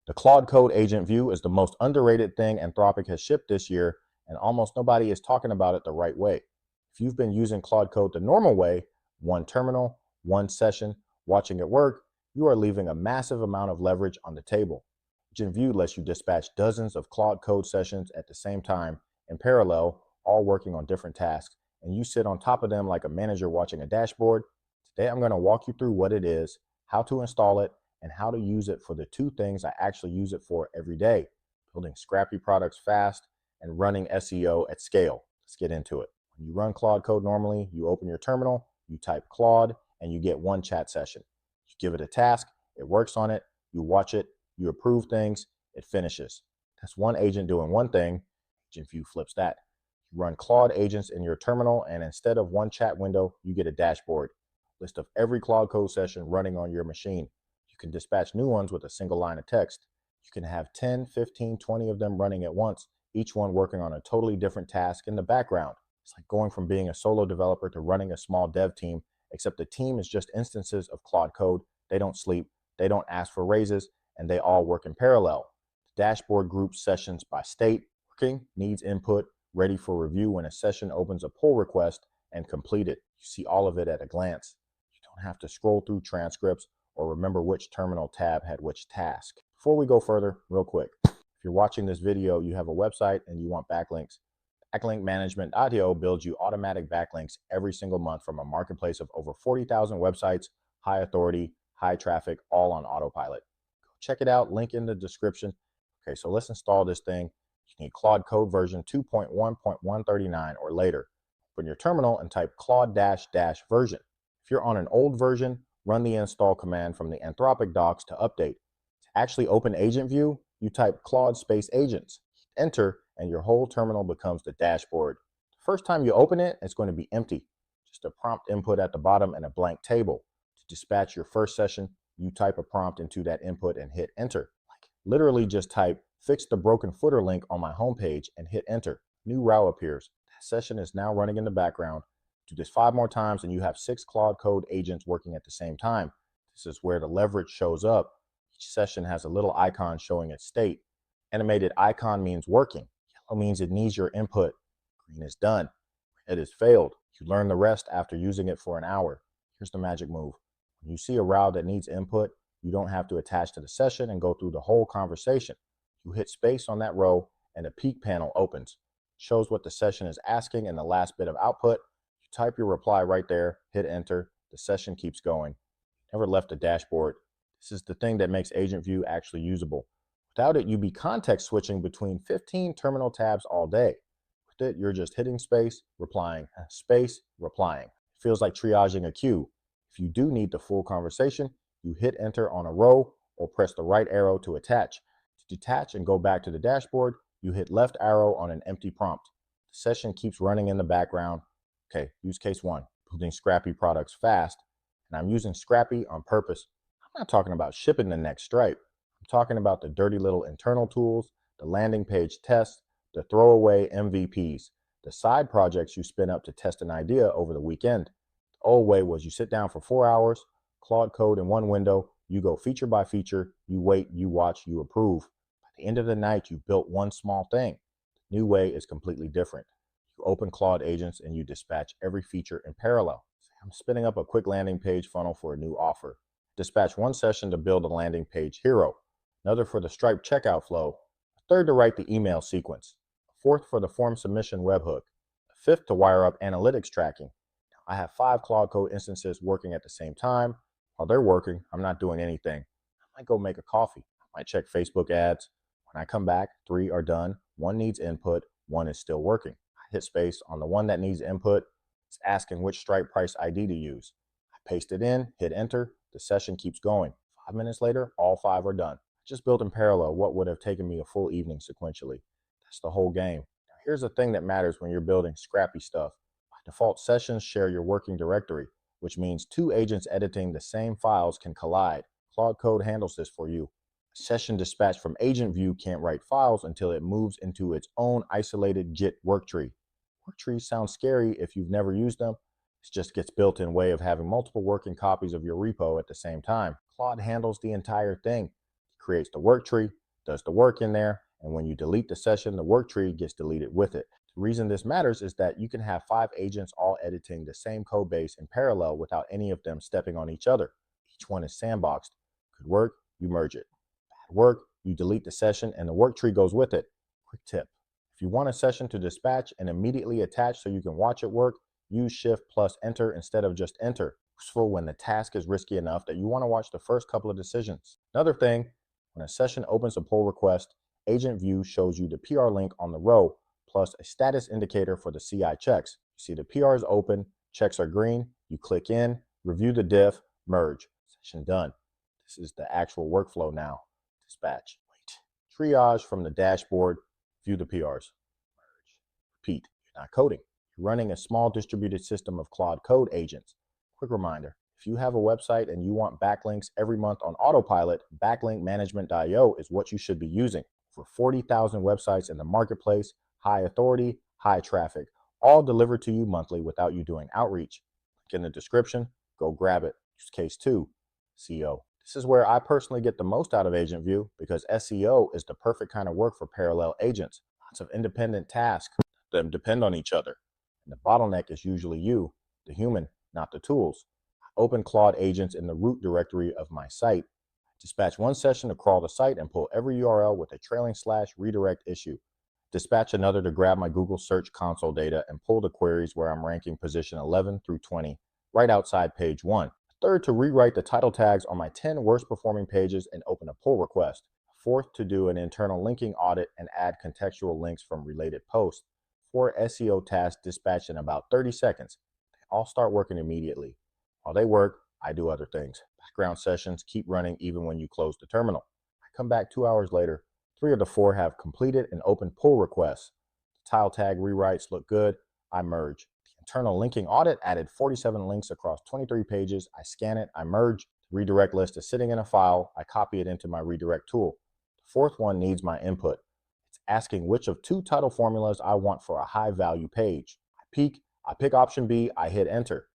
The Claude Code Agent View is the most underrated thing Anthropic has shipped this year, and almost nobody is talking about it the right way. If you've been using Claude Code the normal way, one terminal, one session, watching it work, you are leaving a massive amount of leverage on the table. Agent View lets you dispatch dozens of Claude Code sessions at the same time in parallel, all working on different tasks, and you sit on top of them like a manager watching a dashboard. Today, I'm going to walk you through what it is, how to install it, and how to use it for the two things I actually use it for every day: building scrappy products fast and running SEO at scale. Let's get into it. When you run Claude Code normally, you open your terminal, you type Claude, and you get one chat session. You give it a task, it works on it, you watch it, you approve things, it finishes. That's one agent doing one thing. Agent View flips that. You run Claude agents in your terminal, and instead of one chat window, you get a dashboard, list of every Claude Code session running on your machine. You can dispatch new ones with a single line of text. You can have 10, 15, 20 of them running at once, each one working on a totally different task in the background. It's like going from being a solo developer to running a small dev team, except the team is just instances of Claude Code. They don't sleep, they don't ask for raises, and they all work in parallel. The dashboard groups sessions by state: working, needs input, ready for review when a session opens a pull request, and completed. You see all of it at a glance. You don't have to scroll through transcripts or remember which terminal tab had which task. Before we go further, real quick, if you're watching this video, you have a website and you want backlinks. Backlinkmanagement.io builds you automatic backlinks every single month from a marketplace of over 40,000 websites, high authority, high traffic, all on autopilot. Go check it out, link in the description. Okay, so let's install this thing. You need Claude Code version 2.1.139 or later. Open your terminal and type Claude -- version. If you're on an old version, run the install command from the Anthropic docs to update. To actually open Agent View, you type Claude space agents, enter, and your whole terminal becomes the dashboard. The first time you open it, it's going to be empty, just a prompt input at the bottom and a blank table. To dispatch your first session, you type a prompt into that input and hit enter. Like literally just type "fix the broken footer" link on my homepage and hit enter. New row appears. That session is now running in the background. Do this 5 more times and you have 6 Claude Code agents working at the same time. This is where the leverage shows up. Each session has a little icon showing its state. Animated icon means working. Yellow means it needs your input. Green is done. Red is failed. You learn the rest after using it for an hour. Here's the magic move. When you see a row that needs input, you don't have to attach to the session and go through the whole conversation. You hit space on that row and a peek panel opens. It shows what the session is asking and the last bit of output. You type your reply right there, hit enter, the session keeps going. Never left the dashboard. This is the thing that makes Agent View actually usable. Without it, you'd be context switching between 15 terminal tabs all day. With it, you're just hitting space, replying, space, replying. It feels like triaging a queue. If you do need the full conversation, you hit enter on a row or press the right arrow to attach. To detach and go back to the dashboard, you hit left arrow on an empty prompt. The session keeps running in the background. Okay, use case 1, building scrappy products fast. And I'm using scrappy on purpose. I'm not talking about shipping the next Stripe. I'm talking about the dirty little internal tools, the landing page tests, the throwaway MVPs, the side projects you spin up to test an idea over the weekend. The old way was you sit down for 4 hours, Claude Code in one window, you go feature by feature, you wait, you watch, you approve. By the end of the night, you built one small thing. The new way is completely different. You open Claude agents and you dispatch every feature in parallel. I'm spinning up a quick landing page funnel for a new offer. Dispatch one session to build a landing page hero, another for the Stripe checkout flow, a third to write the email sequence, a fourth for the form submission webhook, a fifth to wire up analytics tracking. Now, I have 5 Claude Code instances working at the same time. While they're working, I'm not doing anything. I might go make a coffee. I might check Facebook ads. When I come back, 3 are done. 1 needs input. 1 is still working. I hit space on the one that needs input. It's asking which Stripe price ID to use. I paste it in, hit enter. The session keeps going. 5 minutes later, all 5 are done. I just built in parallel what would have taken me a full evening sequentially. That's the whole game. Now, here's the thing that matters when you're building scrappy stuff. By default, sessions share your working directory, which means 2 agents editing the same files can collide. Claude Code handles this for you. A session dispatched from Agent View can't write files until it moves into its own isolated Git worktree. Worktrees sound scary if you've never used them. It just gets built-in way of having multiple working copies of your repo at the same time. Claude handles the entire thing. Creates the work tree, does the work in there, and when you delete the session, the work tree gets deleted with it. The reason this matters is that you can have 5 agents all editing the same code base in parallel without any of them stepping on each other. Each one is sandboxed. Good work, you merge it. Bad work, you delete the session and the work tree goes with it. Quick tip: if you want a session to dispatch and immediately attach so you can watch it work, use Shift plus Enter instead of just Enter. Useful when the task is risky enough that you want to watch the first couple of decisions. Another thing, when a session opens a pull request, Agent View shows you the PR link on the row plus a status indicator for the CI checks. You see the PR is open, checks are green, you click in, review the diff, merge. Session done. This is the actual workflow now. Dispatch. Wait. Triage from the dashboard, view the PRs. Merge. Repeat. You're not coding. You're running a small distributed system of Claude Code agents. Quick reminder, if you have a website and you want backlinks every month on autopilot, backlinkmanagement.io is what you should be using. For 40,000 websites in the marketplace, high authority, high traffic, all delivered to you monthly without you doing outreach. Link in the description, go grab it. Use case 2, SEO. This is where I personally get the most out of Agent View because SEO is the perfect kind of work for parallel agents. Lots of independent tasks that depend on each other. And the bottleneck is usually you, the human, not the tools. I open Claude agents in the root directory of my site. Dispatch one session to crawl the site and pull every URL with a trailing / redirect issue. Dispatch another to grab my Google Search Console data and pull the queries where I'm ranking position 11 through 20, right outside page 1. Third, to rewrite the title tags on my 10 worst performing pages and open a pull request. Fourth, to do an internal linking audit and add contextual links from related posts. 4 SEO tasks dispatched in about 30 seconds. They all start working immediately. While they work, I do other things. Background sessions keep running even when you close the terminal. I come back 2 hours later. 3 of the 4 have completed and open pull requests. The tile tag rewrites look good. I merge. The internal linking audit added 47 links across 23 pages. I scan it. I merge. The redirect list is sitting in a file. I copy it into my redirect tool. The 4th one needs my input. It's asking which of 2 title formulas I want for a high value page. I pick option B. I hit enter.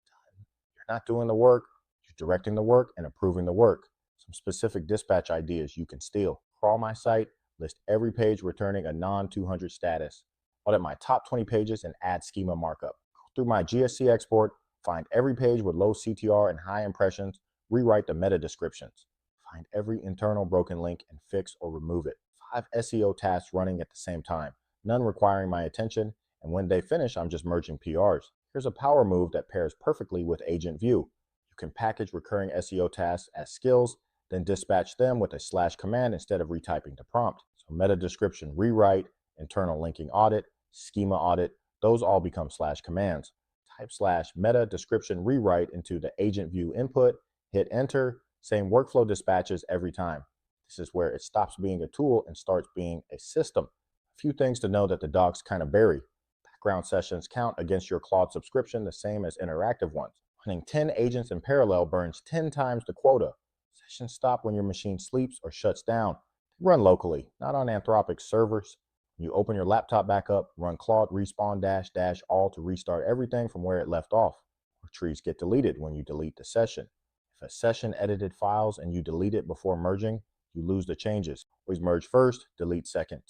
You're not doing the work. You're directing the work and approving the work. Some specific dispatch ideas you can steal. Crawl my site. List every page returning a non-200 status. Audit my top 20 pages and add schema markup. Go through my GSC export, find every page with low CTR and high impressions, rewrite the meta descriptions. Find every internal broken link and fix or remove it. 5 SEO tasks running at the same time, none requiring my attention, and when they finish, I'm just merging PRs. Here's a power move that pairs perfectly with Agent View. You can package recurring SEO tasks as skills, then dispatch them with a / command instead of retyping the prompt. So meta description rewrite, internal linking audit, schema audit, those all become / commands. Type / meta description rewrite into the Agent View input, hit enter, same workflow dispatches every time. This is where it stops being a tool and starts being a system. A few things to know that the docs kind of vary. Background sessions count against your Claude subscription the same as interactive ones. Running 10 agents in parallel burns 10 times the quota. Sessions stop when your machine sleeps or shuts down. They run locally, not on Anthropic's servers. When you open your laptop back up, run Claude respawn -- all to restart everything from where it left off. Work trees get deleted when you delete the session. If a session edited files and you delete it before merging, you lose the changes. Always merge first, delete second.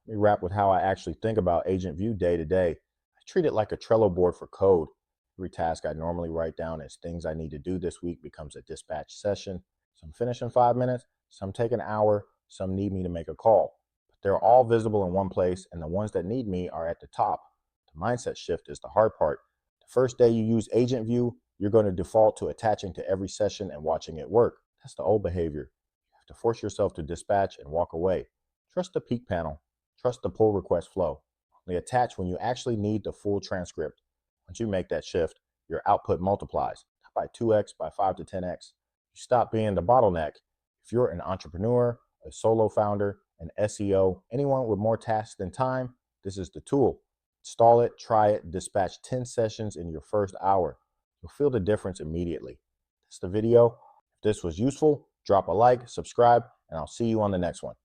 Let me wrap with how I actually think about Agent View day to day. I treat it like a Trello board for code. Every task I normally write down as things I need to do this week becomes a dispatch session. Some finish in 5 minutes, some take an hour, some need me to make a call. But they're all visible in one place, and the ones that need me are at the top. The mindset shift is the hard part. The first day you use Agent View, you're going to default to attaching to every session and watching it work. That's the old behavior. You have to force yourself to dispatch and walk away. Trust the peak panel. Trust the pull request flow. Only attach when you actually need the full transcript. Once you make that shift, your output multiplies, not by 2x, by 5 to 10x. You stop being the bottleneck. If you're an entrepreneur, a solo founder, an SEO, anyone with more tasks than time, this is the tool. Install it, try it, dispatch 10 sessions in your first hour. You'll feel the difference immediately. That's the video. If this was useful, drop a like, subscribe, and I'll see you on the next one.